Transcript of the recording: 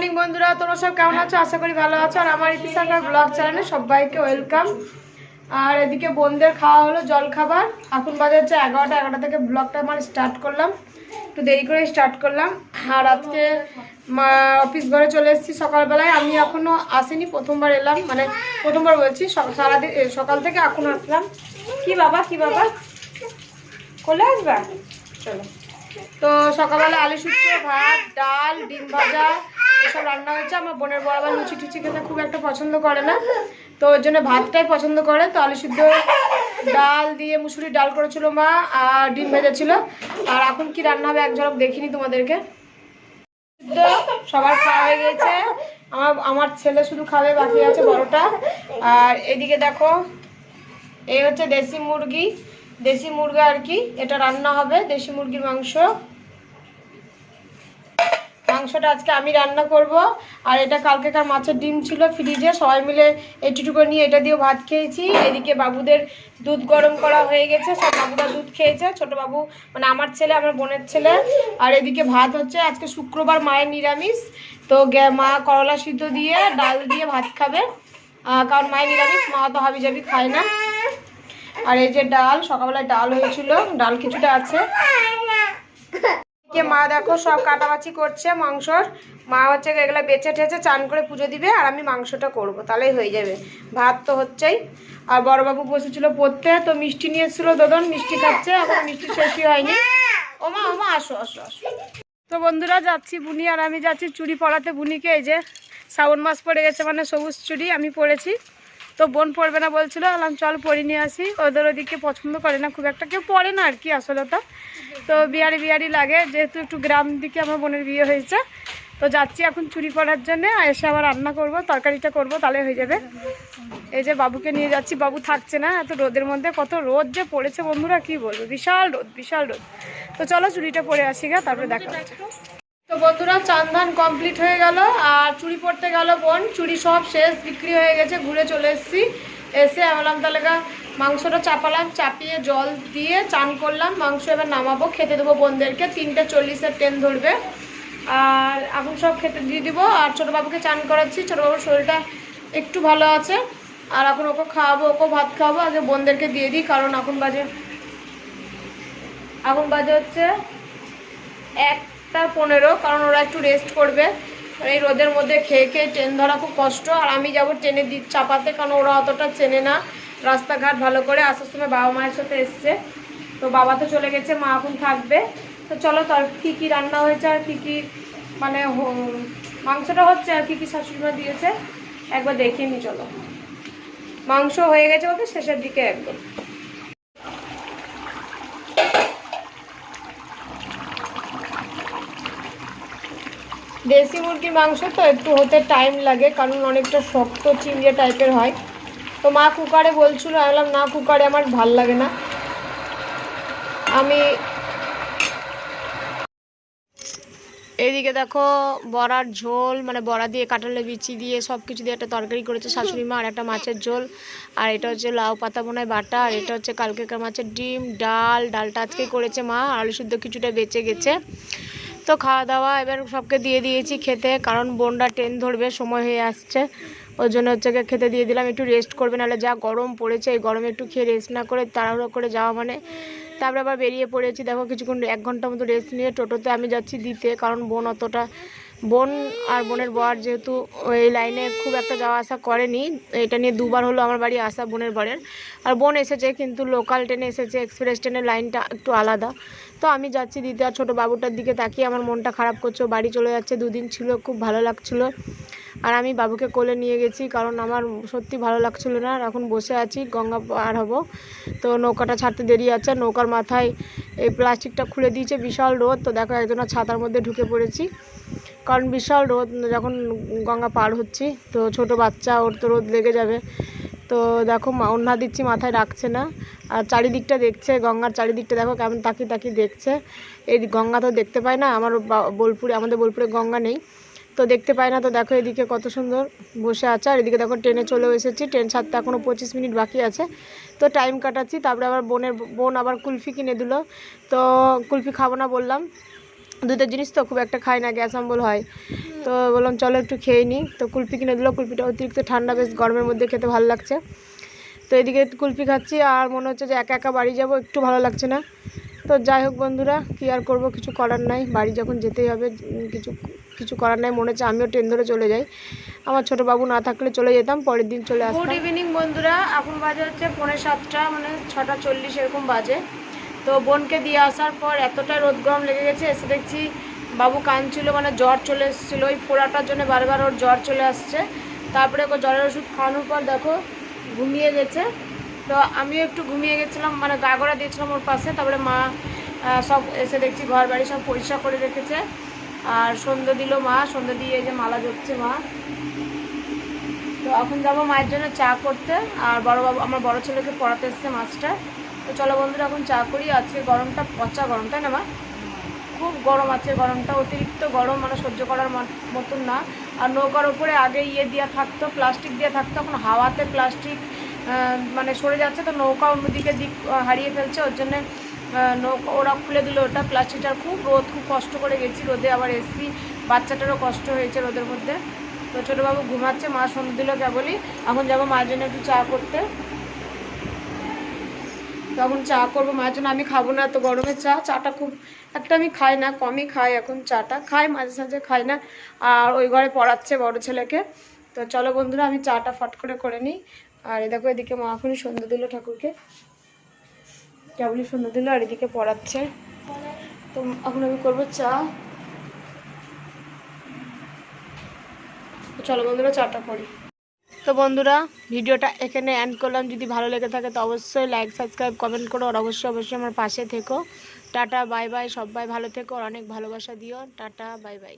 Morning বন্ধুরা, তোমরা সব কেমন আছো? আশা করি ভালো আছো। আর আমার ইতিসাঙ্গার ব্লগ চ্যানেলে সবাইকে ওয়েলকাম। আর এদিকে বোনদের খাওয়া হলো জল খাবার। এখন বাজে হচ্ছে 11টা থেকে ব্লগটা আমার স্টার্ট করলাম, একটু দেরি করে স্টার্ট করলাম। আর আজকে অফিস ঘরে চলে এসেছি সকালবেলায়। আমি এখনও আসিনি, প্রথমবার এলাম, মানে প্রথমবার বলছি, সারাদিন সকাল থেকে এখন আসলাম। কি বাবা কোলে আসবা? চলো। তো সকালবেলা আলু সুদ্ধ, ভাত, ডাল, ডিম ভাজা এসব রান্না হয়েছে। আমার বোনের বড় আবার লুচি টুচি খেতে খুব একটা পছন্দ করে না, তো ওই জন্য ভাতটাই পছন্দ করে। তো আলু সুদ্ধ, ডাল দিয়ে মুসুরির ডাল করেছিল মা, আর ডিম ভেজেছিল। আর এখন কি রান্না হবে এক ঝলক দেখিনি তোমাদেরকে। সবার খাওয়া হয়ে গেছে, আমার ছেলে শুধু খাবে, বাকি আছে বড়টা। আর এদিকে দেখো, এই হচ্ছে দেশি মুরগি আর কি, এটা রান্না হবে। দেশি মুরগির মাংসটা আজকে আমি রান্না করব। আর এটা কালকেকার মাছের ডিম ছিল ফ্রিজে, সবাই মিলে একটু করে নিয়ে এটা দিয়েও ভাত খেয়েছি। এদিকে বাবুদের দুধ গরম করা হয়ে গেছে, সব বাবুরা দুধ খেয়েছে, ছোট বাবু মানে আমার ছেলে, আমার বোনের ছেলে। আর এদিকে ভাত হচ্ছে, আজকে শুক্রবার, মায়ের নিরামিষ। তো মা করলা সিদ্ধ দিয়ে ডাল দিয়ে ভাত খাবে, কারণ মায়ের নিরামিষ, মা তো হাবিজাবি খায় না। আর এই যে ডাল, সকালবেলায় ডাল হয়েছিল, ডাল কিছুটা আছে। মা দেখো সব কাটাবাছি করছে মাংসর। মা হচ্ছে এগুলো বেছে ঠেছে চান করে পুজো দিবে, আর আমি মাংসটা করব, তাহলেই হয়ে যাবে। ভাত তো হচ্ছেই। আর বড়বাবু বসেছিল পড়তে, তো মিষ্টি নিয়ে এসেছিল দোদন, মিষ্টি খাচ্ছে, এখন মিষ্টি শেষই হয়নি। ওমা আসো। তো বন্ধুরা যাচ্ছি, বুনি আর আমি যাচ্ছি চুড়ি পরাতে বুনিকে। এই যে শ্রাবণ মাস পড়ে গেছে, মানে সবুজ চুড়ি আমি পরেছি। তো বোন পরবে না বলছিল, বললাম চল পরে নিয়ে আসি। ওদের ওদিকে পছন্দ করে না খুব একটা, কেউ পরে না আর কি আসলে। তো বিয়ারি লাগে, যেহেতু একটু গ্রাম দিকে আমার বোনের বিয়ে হয়েছে। তো যাচ্ছি এখন চুড়ি পরার জন্য, এসে আবার রান্না করব, তরকারিটা করব, তাহলে হয়ে যাবে। এই যে বাবুকে নিয়ে যাচ্ছি, বাবু থাকছে না এত রোদের মধ্যে। কত রোদ যে পড়েছে বন্ধুরা, কি বলবো, বিশাল রোদ। তো চলো চুড়িটা পরে আসি গা, তারপরে দেখা হচ্ছে। তো বন্ধুরা চান ধান কমপ্লিট হয়ে গেল, আর চুড়ি পরতে গেল বোন। চুড়ি সব শেষ, বিক্রি হয়ে গেছে, ঘুরে চলে এসেছি। এসে বললাম তাহলে মাংসটা চাপালাম, চাপিয়ে জল দিয়ে চান করলাম। মাংস এবার নামাবো, খেতে দেবো বোনদেরকে। 3:40 ট্রেন ধরবে, আর এখন সব খেতে দিয়ে দিব। আর ছোটো বাবুকে চান করাচ্ছি, ছোটো বাবুর শরীরটা একটু ভালো আছে। আর এখন ওকে খাওয়াবো, ওকেও ভাত খাওয়াবো। আগে বোনদেরকে দিয়ে দিই, কারণ এখন বাজে হচ্ছে 1:15, কারণ ওরা একটু রেস্ট করবে। এই রোদের মধ্যে খেয়ে ট্রেন ধরা খুব কষ্ট। আর আমি যাবো ট্রেনে চাপাতে, কারণ ওরা অতটা চেনে না রাস্তাঘাট ভালো করে। আসার সময় বাবা মায়ের সাথে এসছে, তো বাবা তো চলে গেছে, মা এখন থাকবে। তো চলো তার কী রান্না হয়েছে, আর কী মানে মাংসটা হচ্ছে, আর কী শাশুড়িমা দিয়েছে একবার দেখিয়ে নি। চলো, মাংস হয়ে গেছে বলতে শেষের দিকে একদম। দেশি মুরগির মাংস তো একটু হতে টাইম লাগে, কারণ অনেকটা শক্ত চিংড়ে টাইপের হয়। তো মা কুকারে বলছিল, আমি বললাম না, কুকারে আমার ভাল লাগে না। আমি এইদিকে দেখো বড়ার ঝোল, মানে বড়া দিয়ে কাঁঠালের বিচি দিয়ে সব কিছু দিয়ে একটা তরকারি করেছে শাশুড়ি মা, আর একটা মাছের ঝোল। আর এটা হচ্ছে লাউ পাতা বোনায় বাটা, আর এটা হচ্ছে কালকেকার মাছের ডিম। ডালটা আজকে করেছে মা, আলু সিদ্ধ কিছুটা বেঁচে গেছে। তো খাওয়া দাওয়া এবার সবকে দিয়ে দিয়েছি খেতে, কারণ বোনরা ট্রেন ধরবে, সময় হয়ে আসছে, ওই জন্য হচ্ছে খেতে দিয়ে দিলাম। একটু রেস্ট করবে, নাহলে যা গরম পড়েছে, এই গরমে একটু খেয়ে রেস্ট না করে তাড়াহুড়ো করে যাওয়া মানে। তারপরে আবার বেরিয়ে পড়েছি, দেখো কিছুক্ষণ 1 ঘন্টা মতো রেস্ট নিয়ে টোটোতে আমি যাচ্ছি দিতে, কারণ বোন আর বোনের বর যেহেতু এই লাইনে খুব একটা যাওয়া আসা করেনি। এটা নিয়ে 2বার হলো আমার বাড়ি আসা বোনের বরের। আর বোন এসেছে কিন্তু লোকাল ট্রেনে এসেছে, এক্সপ্রেস ট্রেনের লাইনটা একটু আলাদা। তো আমি যাচ্ছি দিতে। আর ছোটো বাবুটার দিকে তাকিয়ে আমার মনটা খারাপ করছে, বাড়ি চলে যাচ্ছে, 2 দিন ছিল, খুব ভালো লাগছিলো। আর আমি বাবুকে কোলে নিয়ে গেছি, কারণ আমার সত্যি ভালো লাগছিল না। আর এখন বসে আছি, গঙ্গা পার হব। তো নৌকাটা ছাড়তে দেরি আছে, নৌকার মাথায় এই প্লাস্টিকটা খুলে দিয়েছে, বিশাল রোদ। তো দেখো একজনের ছাতার মধ্যে ঢুকে পড়েছি, কারণ বিশাল রোদ যখন গঙ্গা পার হচ্ছি। তো ছোট বাচ্চা, ওর তো রোদ লেগে যাবে। তো দেখো ওড়না দিচ্ছি, মাথায় রাখছে না। আর চারিদিকটা দেখছে, গঙ্গার চারিদিকটা দেখো কেমন তাকিয়ে দেখছে। এই গঙ্গা তো দেখতে পায় না, আমাদের বোলপুরে গঙ্গা নেই, তো দেখতে পায় না। তো দেখো এদিকে কত সুন্দর বসে আছে। আর এদিকে দেখো ট্রেনে চলেও এসেছি, ট্রেন ছাড়তে এখনও 25 মিনিট বাকি আছে। তো টাইম কাটাচ্ছি। তারপরে আবার বোন আবার কুলফি কিনে দিল, তো কুলফি খাবো না বললাম, দুধের জিনিস তো খুব একটা খাই না, গ্যাস অম্বল হয়। তো বললাম চলো একটু খেয়ে নিই। তো কুলফি কিনে দিল, কুলফিটা অতিরিক্ত ঠান্ডা, বেশ গরমের মধ্যে খেতে ভালো লাগছে। তো এদিকে কুলফি খাচ্ছি আর মনে হচ্ছে যে একা একা বাড়ি যাব, একটু ভালো লাগছে না। তো যাই হোক বন্ধুরা, কী আর করবো, কিছু করার নাই, বাড়ি যখন যেতেই হবে, কিছু কিছু করার নাই। মনে হচ্ছে আমিও ট্রেন ধরে চলে যাই, আমার ছোটো বাবু না থাকলে চলে যেতাম, পরের দিন চলে আসতাম। গুড ইভিনিং বন্ধুরা, এখন বাজে হচ্ছে 6:45, মানে 6:40 এরকম বাজে। তো বোনকে দিয়ে আসার পর এতটা রোদ গরম লেগে গেছে, এসে দেখছি বাবু কাঁদছিল, মানে জ্বর চলে এসেছিলো, ওই ফোড়াটার জন্য বারবার ওর জ্বর চলে আসছে। তারপরে ওকে জ্বরের ওষুধ খাওয়ানোর পর দেখো ঘুমিয়ে গেছে। তো আমিও একটু ঘুমিয়ে গেছিলাম, মানে গা গড়া দিয়েছিলাম ওর পাশে। তারপরে মা সব এসে দেখছি ঘর বাড়ি সব পরিষ্কার করে রেখেছে। আর সন্ধ্যে দিল মা, সন্ধ্যে দিয়ে এই যে মালা জপছে মা। তো এখন যাবো মায়ের জন্য চা করতে, আর আমার বড় ছেলেকে পড়াতে এসছে মাস্টার। তো চলো বন্ধুরা এখন চা করি। আজকে গরমটা পচা গরম, তাই না মা? খুব গরম আছে, গরমটা অতিরিক্ত গরম, মানে সহ্য করার মতন না। আর নৌকার ওপরে আগে দেওয়া থাকতো, প্লাস্টিক দেওয়া থাকতো, এখন হাওয়াতে প্লাস্টিক মানে সরে যাচ্ছে, তো নৌকা অন্যদিকে দিক হারিয়ে ফেলছে। ওর জন্যে নৌকা ওরা খুলে দিল ওটা, প্লাস্টিকটার খুব রোদ, খুব কষ্ট করে গেছি রোদে, আবার এসছি, বাচ্চাটারও কষ্ট হয়েছে রোদের মধ্যে। তো ছোটোবাবু ঘুমাচ্ছে, মা সন্ধ্যে দিল কেবলই। এখন যাবো মায়ের জন্য একটু চা করতে। তখন চা করবো মায়ের জন্য, আমি খাবো না, তো গরমের চাটা খুব একটা আমি খাই না, কমই খাই এখন, চাটা খাই মাঝে সাঝে, খাই না। আর ওই ঘরে পড়াচ্ছে বড় ছেলেকে। তো চলো বন্ধুরা আমি চাটা ফট করে নিই। আর দেখো এদিকে মা এখনই সন্ধ্যে দিল ঠাকুরকে, কেবলই সন্ধ্যে দিল, আর এদিকে পড়াচ্ছে। তো এখন আমি করবো চা। চলো বন্ধুরা চাটা করি। তো বন্ধুরা ভিডিওটা এখানে এন্ড করলাম। যদি ভালো লেগে থাকে তো অবশ্যই লাইক, সাবস্ক্রাইব, কমেন্ট করো, আর অবশ্যই আমার পাশে থেকো। টাটা বাই বাই, সবাই ভালো থেকো, আর অনেক ভালোবাসা দিও। Tata bye bye.